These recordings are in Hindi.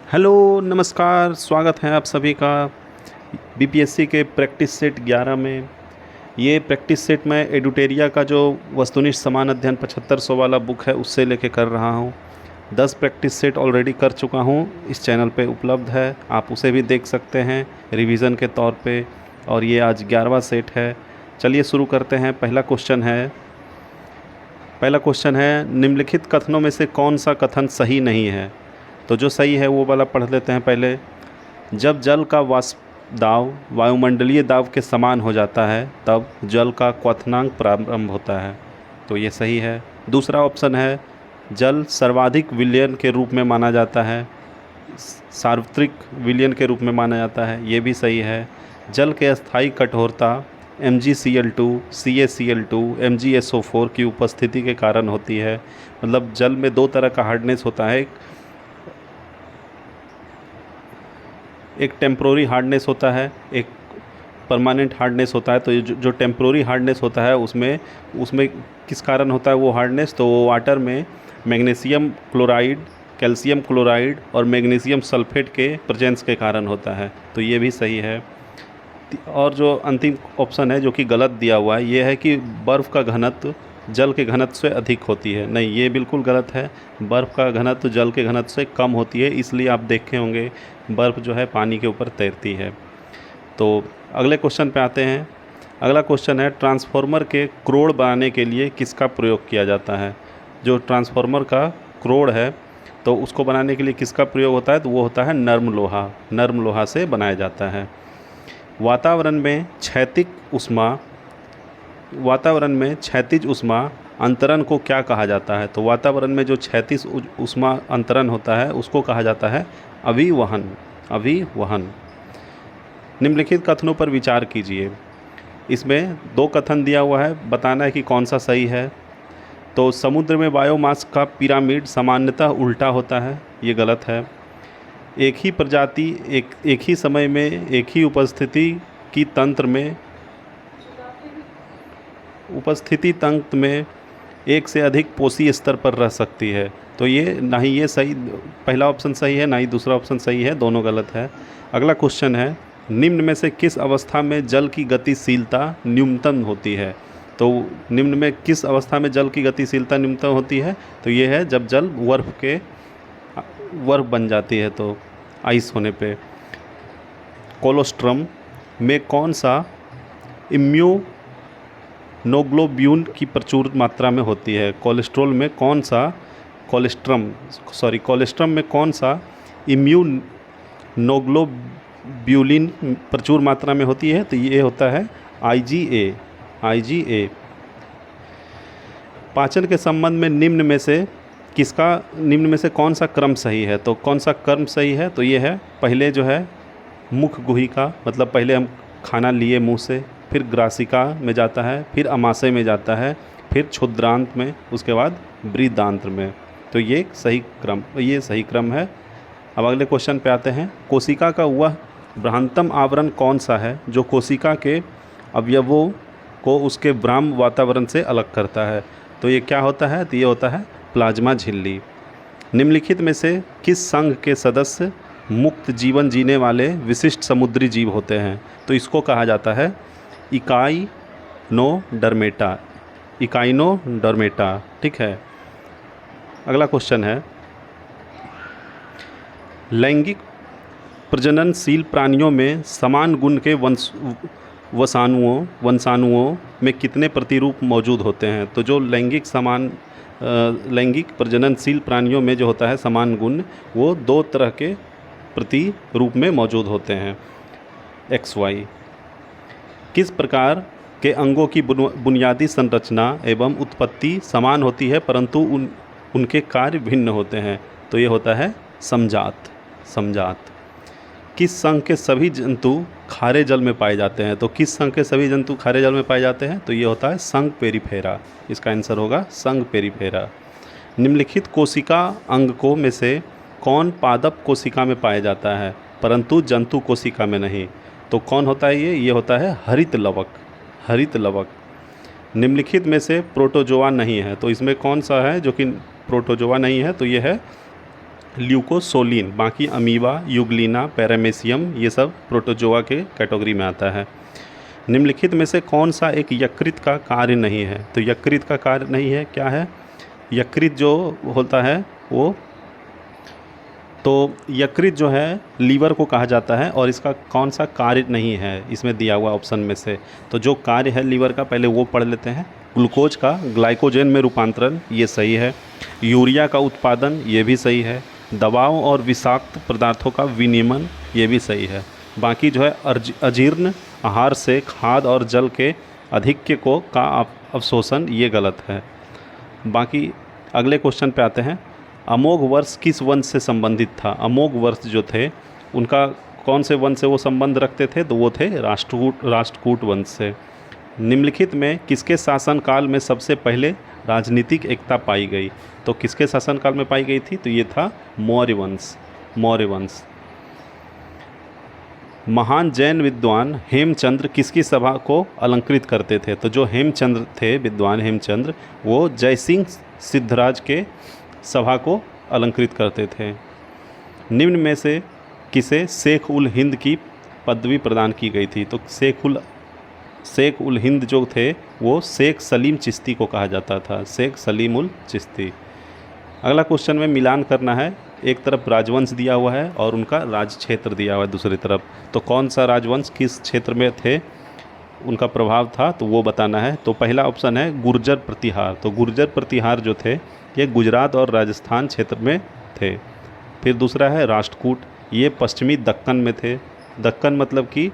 हेलो नमस्कार, स्वागत है आप सभी का बीपीएससी के प्रैक्टिस सेट 11 में। ये प्रैक्टिस सेट मैं एडुटेरिया का जो वस्तुनिष्ठ समान अध्ययन 7500 वाला बुक है उससे लेके कर रहा हूँ। 10 प्रैक्टिस सेट ऑलरेडी कर चुका हूँ, इस चैनल पे उपलब्ध है, आप उसे भी देख सकते हैं रिवीजन के तौर पे। और ये आज 11वां सेट है। चलिए शुरू करते हैं। पहला क्वेश्चन है निम्नलिखित कथनों में से कौन सा कथन सही नहीं है। तो जो सही है वो वाला पढ़ लेते हैं पहले। जब जल का वाष्प दाब वायुमंडलीय दाब के समान हो जाता है तब जल का क्वथनांक प्रारंभ होता है। तो ये सही है। दूसरा ऑप्शन है जल सर्वाधिक विलयन के रूप में माना जाता है, सार्वत्रिक विलयन के रूप में माना जाता है, ये भी सही है। जल के अस्थायी कठोरता MgCl2, CaCl2, MgSO4 की उपस्थिति के कारण होती है। मतलब जल में दो तरह का हार्डनेस होता है, एक टेम्प्रोरी हार्डनेस होता है, एक परमानेंट हार्डनेस होता है। तो ये जो टेम्प्रोरी हार्डनेस होता है उसमें उसमें किस कारण होता है वो हार्डनेस, तो वो वाटर में मैग्नीशियम क्लोराइड, कैल्शियम क्लोराइड और मैग्नीशियम सल्फेट के प्रेजेंस के कारण होता है। तो ये भी सही है। और जो अंतिम ऑप्शन है जो कि गलत दिया हुआ है ये है कि बर्फ़ का घनत्व जल के घनत्व से अधिक होती है। नहीं, ये बिल्कुल गलत है। बर्फ़ का घनत्व जल के घनत्व से कम होती है, इसलिए आप देखे होंगे बर्फ़ जो है पानी के ऊपर तैरती है। तो अगले क्वेश्चन पे आते हैं। अगला क्वेश्चन है ट्रांसफार्मर के क्रोड़ बनाने के लिए किसका प्रयोग किया जाता है। जो ट्रांसफार्मर का क्रोड़ है तो उसको बनाने के लिए किसका प्रयोग होता है, तो वो होता है नर्म लोहा। नर्म लोहा से बनाया जाता है। वातावरण में क्षैतिज ऊष्मा अंतरण को क्या कहा जाता है। तो वातावरण में जो क्षैतिज ऊष्मा अंतरण होता है उसको कहा जाता है अभिवहन। अभिवहन। निम्नलिखित कथनों पर विचार कीजिए। इसमें दो कथन दिया हुआ है, बताना है कि कौन सा सही है। तो समुद्र में बायोमास का पिरामिड सामान्यतः उल्टा होता है, ये गलत है। एक ही प्रजाति एक ही समय में एक ही उपस्थिति तंत्र में एक से अधिक पोषी स्तर पर रह सकती है। तो ये ना ही ये सही, पहला ऑप्शन सही है ना ही दूसरा ऑप्शन सही है, दोनों गलत है। अगला क्वेश्चन है निम्न में से किस अवस्था में जल की गतिशीलता न्यूनतम होती है। तो निम्न में किस अवस्था में जल की गतिशीलता न्यूनतम होती है, तो ये है जब जल बर्फ बन जाती है, तो आइस होने पे। कोलोस्ट्रम में कौन सा इम्यूनोग्लोब्यून की प्रचुर मात्रा में होती है। कोलेस्ट्रम में कौन सा इम्यूनोग्लोब्यूलिन प्रचुर मात्रा में होती है, तो ये होता है IgA। पाचन के संबंध में निम्न में से कौन सा क्रम सही है। तो कौन सा क्रम सही है, तो ये है पहले जो है मुख गुहिका, मतलब पहले हम खाना लिए मुंह से, फिर ग्रासिका में जाता है, फिर अमाशय में जाता है, फिर क्षुद्रांत में, उसके बाद बृहदांत्र में। तो ये सही क्रम है। अब अगले क्वेश्चन पे आते हैं। कोशिका का वह बृहत्तम आवरण कौन सा है जो कोशिका के अवयवों को उसके बाह्य वातावरण से अलग करता है। तो ये क्या होता है, तो ये होता है प्लाज्मा झिल्ली। निम्नलिखित में से किस संघ के सदस्य मुक्त जीवन जीने वाले विशिष्ट समुद्री जीव होते हैं। तो इसको कहा जाता है इकाइनोडर्मेटा। ठीक है। अगला क्वेश्चन है लैंगिक प्रजननशील प्राणियों में समान गुण के वंशाणुओं में कितने प्रतिरूप मौजूद होते हैं। तो जो लैंगिक प्रजननशील प्राणियों में जो होता है समान गुण, वो दो तरह के प्रतिरूप में मौजूद होते हैं, XY। किस प्रकार के अंगों की बुनियादी संरचना एवं उत्पत्ति समान होती है परंतु उनके कार्य भिन्न होते हैं। तो ये होता है समजात। किस संघ के सभी जंतु खारे जल में पाए जाते हैं। तो किस संघ के सभी जंतु खारे जल में पाए जाते हैं, तो ये होता है संघ पेरिफेरा। इसका आंसर होगा संघ पेरिफेरा। निम्नलिखित कोशिका अंगकों में से कौन पादप कोशिका में पाया जाता है परंतु जंतु कोशिका में नहीं। तो कौन होता है ये होता है हरित लवक। निम्नलिखित में से प्रोटोजोआ नहीं है। तो इसमें कौन सा है जो कि प्रोटोजोआ नहीं है, तो ये है ल्यूकोसोलिन। बाकी अमीबा, यूग्लिना, पैरामेसियम ये सब प्रोटोजोआ के कैटेगरी में आता है। निम्नलिखित में से कौन सा एक यकृत का कार्य नहीं है? तो यकृत का कार्य नहीं है, क्या है? यकृत जो होता है वो, तो यकृत जो है लीवर को कहा जाता है, और इसका कौन सा कार्य नहीं है इसमें दिया हुआ ऑप्शन में से? तो जो कार्य है लीवर का पहले वो पढ़ लेते हैं। ग्लूकोज का ग्लाइकोजन में रूपांतरण, ये सही है। यूरिया का उत्पादन, ये भी सही है। दवाओं और विषाक्त पदार्थों का विनिमय, ये भी सही है। बाकी जो है अजीर्ण आहार से खाद्य और जल के अधिक्य को का अवशोषण, ये गलत है। बाकी अगले क्वेश्चन पे आते हैं। अमोघ वर्ष किस वंश से संबंधित था? अमोघ वर्ष जो थे उनका कौन से वंश से वो संबंध रखते थे? तो वो थे राष्ट्रकूट वंश से। निम्नलिखित में किसके शासनकाल में सबसे पहले राजनीतिक एकता पाई गई? तो किसके शासनकाल में पाई गई थी? तो ये था मौर्य वंश। मौर्य वंश। महान जैन विद्वान हेमचंद्र किसकी सभा को अलंकृत करते थे? तो जो हेमचंद्र थे, विद्वान हेमचंद्र, वो जयसिंह सिद्धराज के सभा को अलंकृत करते थे। निम्न में से किसे शेख उल हिंद की पदवी प्रदान की गई थी? तो शेख उल हिंद जो थे वो शेख सलीम चिश्ती को कहा जाता था, शेख सलीम उल चिश्ती। अगला क्वेश्चन में मिलान करना है। एक तरफ राजवंश दिया हुआ है और उनका राज क्षेत्र दिया हुआ है दूसरी तरफ। तो कौन सा राजवंश किस क्षेत्र में थे, उनका प्रभाव था, तो वो बताना है। तो पहला ऑप्शन है गुर्जर प्रतिहार। तो गुर्जर प्रतिहार जो थे ये गुजरात और राजस्थान क्षेत्र में थे। फिर दूसरा है राष्ट्रकूट, ये पश्चिमी दक्कन में थे। दक्कन मतलब कि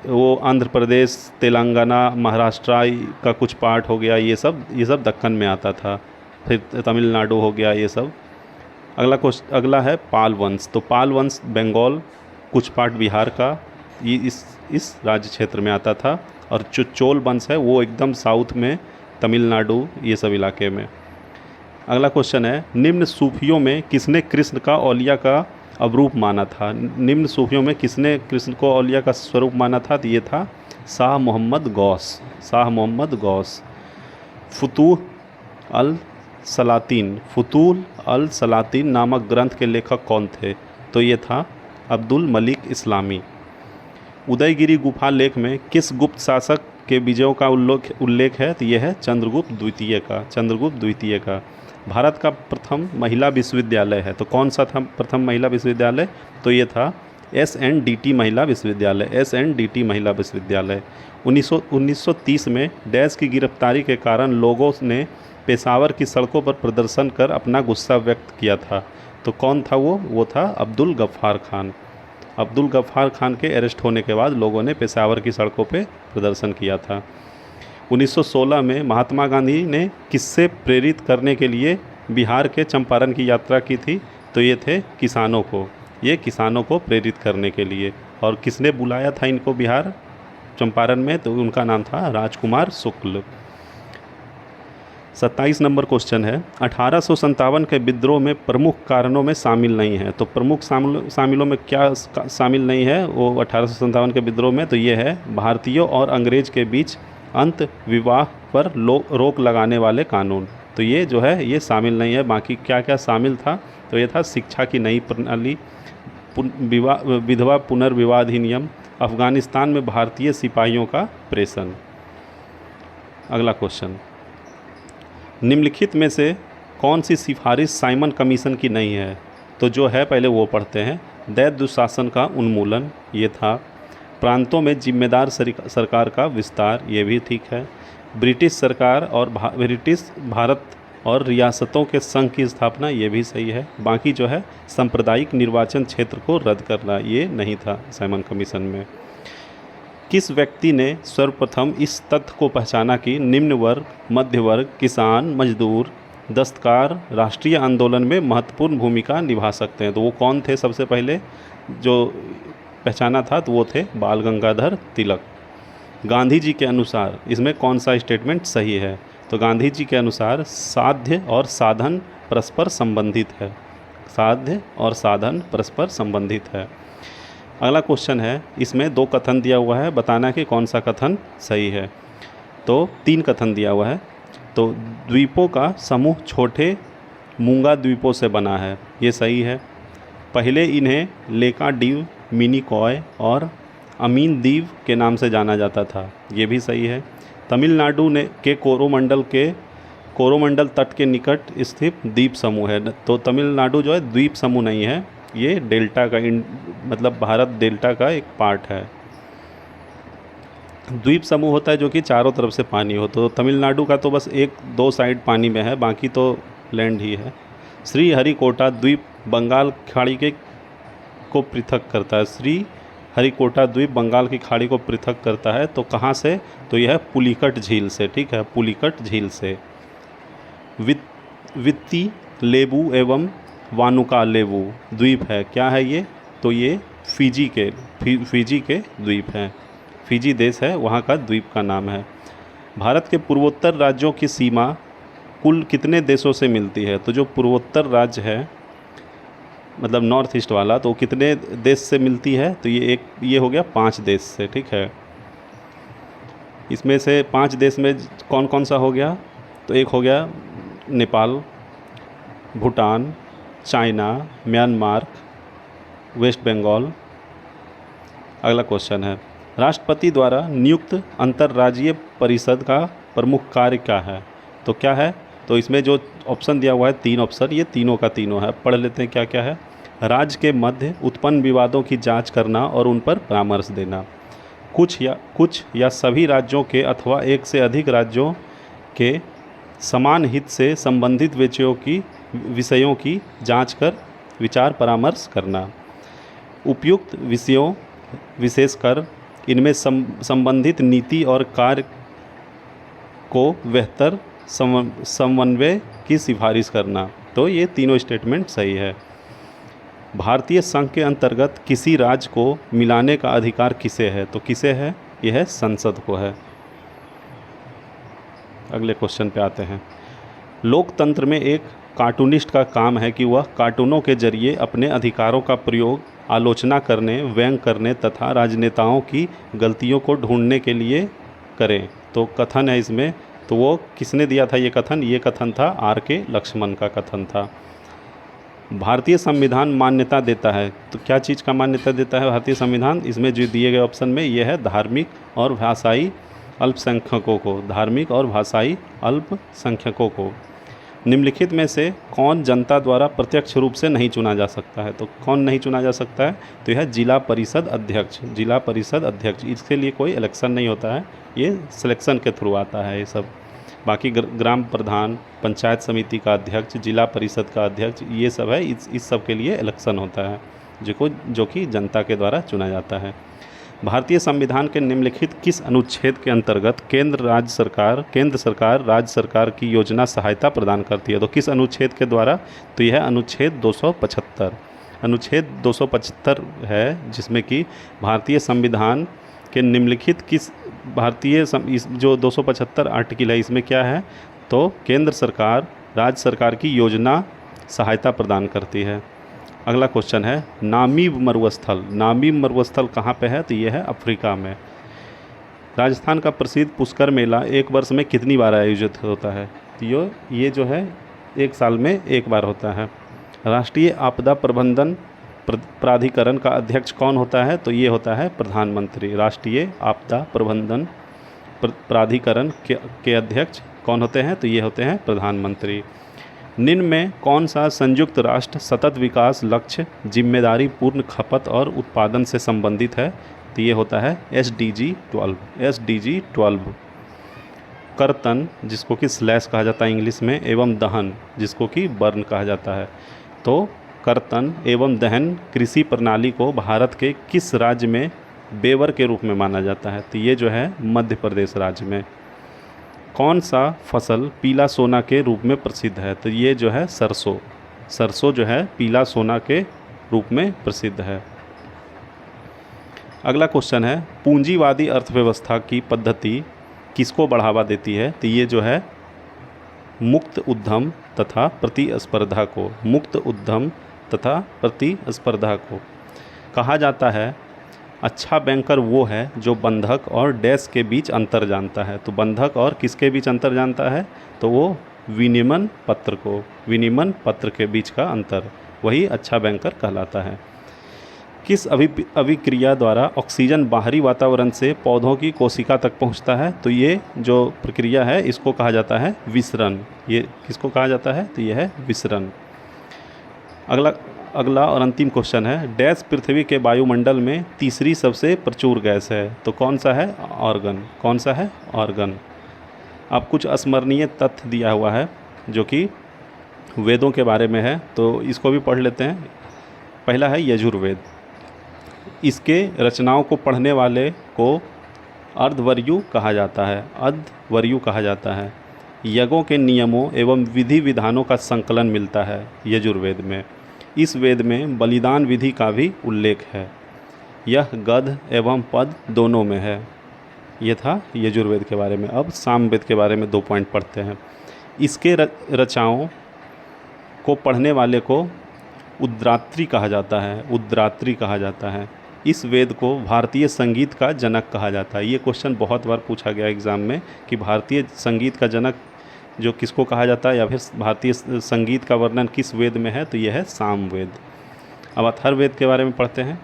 वो आंध्र प्रदेश, तेलंगाना, महाराष्ट्र का कुछ पार्ट हो गया, ये सब दक्कन में आता था। फिर तमिलनाडु हो गया, ये सब। अगला है पाल वंश। तो पाल वंश बंगाल, कुछ पार्ट बिहार का, ये इस राज्य क्षेत्र में आता था। और जो चोल वंश है वो एकदम साउथ में, तमिलनाडु, ये सब इलाके में। अगला क्वेश्चन है, निम्न सूफियों में किसने कृष्ण का औलिया का अवरूप माना था? निम्न सूफियों में किसने कृष्ण को औलिया का स्वरूप माना था? तो ये था शाह मोहम्मद गौस। शाह मोहम्मद गौस। फुतूह अल सलातीन नामक ग्रंथ के लेखक कौन थे? तो ये था अब्दुल मलिक इस्लामी। उदयगिरी गुफा लेख में किस गुप्त शासक के विजयों का उल्लेख है? तो यह है चंद्रगुप्त द्वितीय का। भारत का प्रथम महिला विश्वविद्यालय है, तो कौन सा था प्रथम महिला विश्वविद्यालय? तो ये था SNDT महिला विश्वविद्यालय। 1930 में डैश की गिरफ्तारी के कारण लोगों ने पेशावर की सड़कों पर प्रदर्शन कर अपना गुस्सा व्यक्त किया था। तो कौन था वो था अब्दुल गफ्फार खान। अब्दुल गफ्फार खान के अरेस्ट होने के बाद लोगों ने पेशावर की सड़कों पर प्रदर्शन किया था। 1916 में महात्मा गांधी ने किससे प्रेरित करने के लिए बिहार के चंपारण की यात्रा की थी? तो ये थे किसानों को प्रेरित करने के लिए। और किसने बुलाया था इनको बिहार चंपारण में? तो उनका नाम था राजकुमार शुक्ल। 27 नंबर क्वेश्चन है, 1857 के विद्रोह में प्रमुख कारणों में शामिल नहीं है। तो प्रमुख शामिलों में क्या शामिल नहीं है वो 1857 के विद्रोह में? तो ये है भारतीयों और अंग्रेज के बीच अंत विवाह पर रोक लगाने वाले कानून। तो ये जो है ये शामिल नहीं है। बाकी क्या क्या शामिल था? तो ये था शिक्षा की नई प्रणाली, विधवा पुनर्विवाह अधिनियम, अफ़गानिस्तान में भारतीय सिपाहियों का प्रेषण। अगला क्वेश्चन, निम्नलिखित में से कौन सी सिफारिश साइमन कमीशन की नहीं है? तो जो है पहले वो पढ़ते हैं। दैत्य दुशासन का उन्मूलन, ये था। प्रांतों में जिम्मेदार सरकार का विस्तार, ये भी ठीक है। ब्रिटिश सरकार और ब्रिटिश भारत और रियासतों के संघ की स्थापना, ये भी सही है। बाकी जो है सांप्रदायिक निर्वाचन क्षेत्र को रद्द करना, ये नहीं था साइमन कमीशन में। किस व्यक्ति ने सर्वप्रथम इस तथ्य को पहचाना कि निम्न वर्ग, मध्य वर्ग, किसान, मजदूर, दस्तकार राष्ट्रीय आंदोलन में महत्वपूर्ण भूमिका निभा सकते हैं? तो वो कौन थे सबसे पहले जो पहचाना था? तो वो थे बाल गंगाधर तिलक। गांधी जी के अनुसार इसमें कौन सा स्टेटमेंट सही है? तो गांधी जी के अनुसार साध्य और साधन परस्पर संबंधित है। साध्य और साधन परस्पर संबंधित है। अगला क्वेश्चन है, इसमें 2 कथन दिया हुआ है, बताना कि कौन सा कथन सही है। तो 3 कथन दिया हुआ है। तो द्वीपों का समूह छोटे मूंगा द्वीपों से बना है, ये सही है। पहले इन्हें लेका डीव, मिनिकॉय और अमीन दीव के नाम से जाना जाता था, ये भी सही है। तमिलनाडु ने के कोरोमंडल तट के निकट स्थित द्वीप समूह है, तो तमिलनाडु जो है द्वीप समूह नहीं है, ये डेल्टा का मतलब भारत डेल्टा का एक पार्ट है। द्वीप समूह होता है जो कि चारों तरफ से पानी हो, तो तमिलनाडु का तो बस एक दो साइड पानी में है, बाकी तो लैंड ही है। श्री हरिकोटा द्वीप बंगाल खाड़ी के को पृथक करता है। श्री हरिकोटा द्वीप बंगाल की खाड़ी को पृथक करता है, तो कहाँ से? तो यह पुलिकट झील से, ठीक है, पुलिकट झील से। वित्ती लेबू एवं वानुका लेबू द्वीप है, क्या है ये? तो ये फिजी के द्वीप हैं। फिजी देश है, वहाँ का द्वीप का नाम है। भारत के पूर्वोत्तर राज्यों की सीमा कुल कितने देशों से मिलती है? तो जो पूर्वोत्तर राज्य है मतलब नॉर्थ ईस्ट वाला, तो कितने देश से मिलती है? तो ये हो गया 5 देश से, ठीक है। इसमें से 5 देश में कौन कौन सा हो गया? तो एक हो गया Nepal, Bhutan, China, Myanmar, West Bengal. अगला क्वेश्चन है, राष्ट्रपति द्वारा नियुक्त अंतर्राज्यीय परिषद का प्रमुख कार्य क्या है? तो क्या है? तो इसमें जो ऑप्शन दिया हुआ है 3 ऑप्शन, ये तीनों का तीनों है, पढ़ लेते हैं क्या क्या है। राज्य के मध्य उत्पन्न विवादों की जांच करना और उन पर परामर्श देना। कुछ या सभी राज्यों के अथवा एक से अधिक राज्यों के समान हित से संबंधित विषयों की जांच कर विचार परामर्श करना। उपयुक्त विषयों विशेषकर इनमें संबंधित नीति और कार्य को बेहतर समन्वय की सिफारिश करना। तो ये तीनों स्टेटमेंट सही है। भारतीय संघ के अंतर्गत किसी राज्य को मिलाने का अधिकार किसे है? तो किसे है? यह है संसद को है। अगले क्वेश्चन पे आते हैं। लोकतंत्र में एक कार्टूनिस्ट का काम है कि वह कार्टूनों के जरिए अपने अधिकारों का प्रयोग आलोचना करने, व्यंग करने तथा राजनेताओं की गलतियों को ढूंढने के लिए करें। तो कथन है इसमें, तो वो किसने दिया था ये कथन? ये कथन था R.K. लक्ष्मण का कथन था। भारतीय संविधान मान्यता देता है, तो क्या चीज़ का मान्यता देता है भारतीय संविधान? इसमें जो दिए गए ऑप्शन में ये है धार्मिक और भाषाई अल्पसंख्यकों को, धार्मिक और भाषाई अल्पसंख्यकों को। निम्नलिखित में से कौन जनता द्वारा प्रत्यक्ष रूप से नहीं चुना जा सकता है? तो कौन नहीं चुना जा सकता है? तो यह जिला परिषद अध्यक्ष, जिला परिषद अध्यक्ष। इसके लिए कोई इलेक्शन नहीं होता है, ये सिलेक्शन के थ्रू आता है ये सब। बाकी ग्राम प्रधान, पंचायत समिति का अध्यक्ष, जिला परिषद का अध्यक्ष, ये सब है, इस सब के लिए इलेक्शन होता है जो कि जनता के द्वारा चुना जाता है। भारतीय संविधान के निम्नलिखित किस अनुच्छेद के अंतर्गत केंद्र सरकार राज्य सरकार की योजना सहायता प्रदान करती है? तो किस अनुच्छेद के द्वारा? तो यह है अनुच्छेद 275। अनुच्छेद 275 है, जिसमें कि भारतीय संविधान के निम्नलिखित किस इस जो 275 आर्टिकल है, इसमें क्या है? तो केंद्र सरकार राज्य सरकार की योजना सहायता प्रदान करती है। अगला क्वेश्चन है, नामीब मरुस्थल कहाँ पे है? तो ये है अफ्रीका में। राजस्थान का प्रसिद्ध पुष्कर मेला एक वर्ष में कितनी बार आयोजित होता है? तो ये जो है 1 साल में 1 बार होता है। राष्ट्रीय आपदा प्रबंधन प्राधिकरण का अध्यक्ष कौन होता है? तो ये होता है प्रधानमंत्री। राष्ट्रीय आपदा प्रबंधन प्राधिकरण के अध्यक्ष कौन होते हैं? तो ये होते हैं प्रधानमंत्री। निम्न में कौन सा संयुक्त राष्ट्र सतत विकास लक्ष्य जिम्मेदारी पूर्ण खपत और उत्पादन से संबंधित है? तो ये होता है SDG 12। कर्तन, जिसको कि स्लैश कहा जाता है इंग्लिश में, एवं दहन, जिसको कि बर्न कहा जाता है। तो कर्तन एवं दहन कृषि प्रणाली को भारत के किस राज्य में बेवर के रूप में माना जाता है? तो ये जो है मध्य प्रदेश राज्य में। कौन सा फसल पीला सोना के रूप में प्रसिद्ध है? तो ये जो है सरसों जो है पीला सोना के रूप में प्रसिद्ध है। अगला क्वेश्चन है, पूंजीवादी अर्थव्यवस्था की पद्धति किसको बढ़ावा देती है? तो ये जो है मुक्त उद्यम तथा प्रतिस्पर्धा को, मुक्त उद्यम तथा प्रतिस्पर्धा को कहा जाता है। अच्छा बैंकर वो है जो बंधक और डैश के बीच अंतर जानता है। तो बंधक और किसके बीच अंतर जानता है? तो वो विनिमन पत्र को, विनिमन पत्र के बीच का अंतर, वही अच्छा बैंकर कहलाता है। किस अभिक्रिया द्वारा ऑक्सीजन बाहरी वातावरण से पौधों की कोशिका तक पहुंचता है? तो ये जो प्रक्रिया है इसको कहा जाता है विसरण। ये किसको कहा जाता है? तो ये है विसरण। अगला और अंतिम क्वेश्चन है, डैश पृथ्वी के वायुमंडल में तीसरी सबसे प्रचुर गैस है? तो कौन सा है? ऑर्गन। कौन सा है? ऑर्गन। अब कुछ अस्मरणीय तथ्य दिया हुआ है जो कि वेदों के बारे में है, तो इसको भी पढ़ लेते हैं। पहला है यजुर्वेद। इसके रचनाओं को पढ़ने वाले को अर्धवर्यु कहा जाता है, अर्धवर्यु कहा जाता है। यज्ञों के नियमों एवं विधि विधानों का संकलन मिलता है यजुर्वेद में। इस वेद में बलिदान विधि का भी उल्लेख है। यह गद्य एवं पद दोनों में है। ये था यजुर्वेद के बारे में। अब सामवेद के बारे में 2 पॉइंट पढ़ते हैं। इसके रचनाओं को पढ़ने वाले को उद्रात्री कहा जाता है, उद्रात्री कहा जाता है। इस वेद को भारतीय संगीत का जनक कहा जाता है। ये क्वेश्चन बहुत बार पूछा गया एग्ज़ाम में कि भारतीय संगीत का जनक जो किसको कहा जाता है, या फिर भारतीय संगीत का वर्णन किस वेद में है? तो यह है सामवेद। अब अथर्ववेद के बारे में पढ़ते हैं।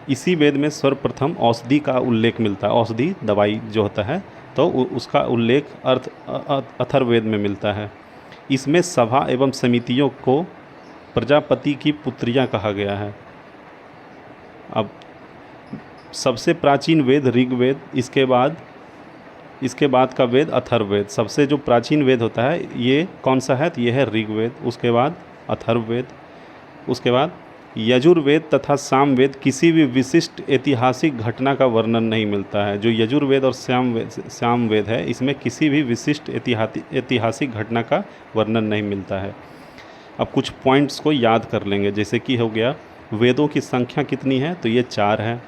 इसी वेद में सर्वप्रथम औषधि का उल्लेख मिलता है। औषधि दवाई जो होता है, तो उसका उल्लेख अथर्ववेद में मिलता है। इसमें सभा एवं समितियों को प्रजापति की पुत्रियां कहा गया है। अब सबसे प्राचीन वेद ऋग्वेद, इसके बाद का वेद अथर्ववेद। सबसे जो प्राचीन वेद होता है ये कौन सा है? तो ये है ऋग्वेद, उसके बाद अथर्ववेद, उसके बाद यजुर्वेद तथा सामवेद। किसी भी विशिष्ट ऐतिहासिक घटना का वर्णन नहीं मिलता है। जो यजुर्वेद और सामवेद है इसमें किसी भी विशिष्ट ऐतिहासिक घटना का वर्णन नहीं मिलता है। अब कुछ पॉइंट्स को याद कर लेंगे, जैसे कि हो गया वेदों की संख्या कितनी है? तो ये 4 है।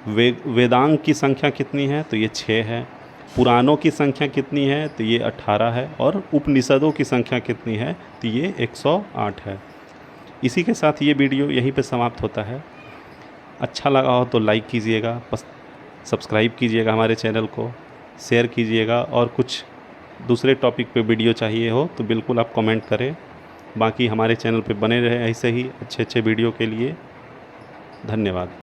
वेदांग की संख्या कितनी है? तो ये 6 है। पुराणों की संख्या कितनी है? तो ये 18 है। और उपनिषदों की संख्या कितनी है? तो ये 108 है। इसी के साथ ये वीडियो यहीं पे समाप्त होता है। अच्छा लगा हो तो लाइक कीजिएगा, सब्सक्राइब कीजिएगा हमारे चैनल को, शेयर कीजिएगा, और कुछ दूसरे टॉपिक पे वीडियो चाहिए हो तो बिल्कुल आप कमेंट करें। बाकी हमारे चैनल पे बने रहे ऐसे ही अच्छे वीडियो के लिए। धन्यवाद।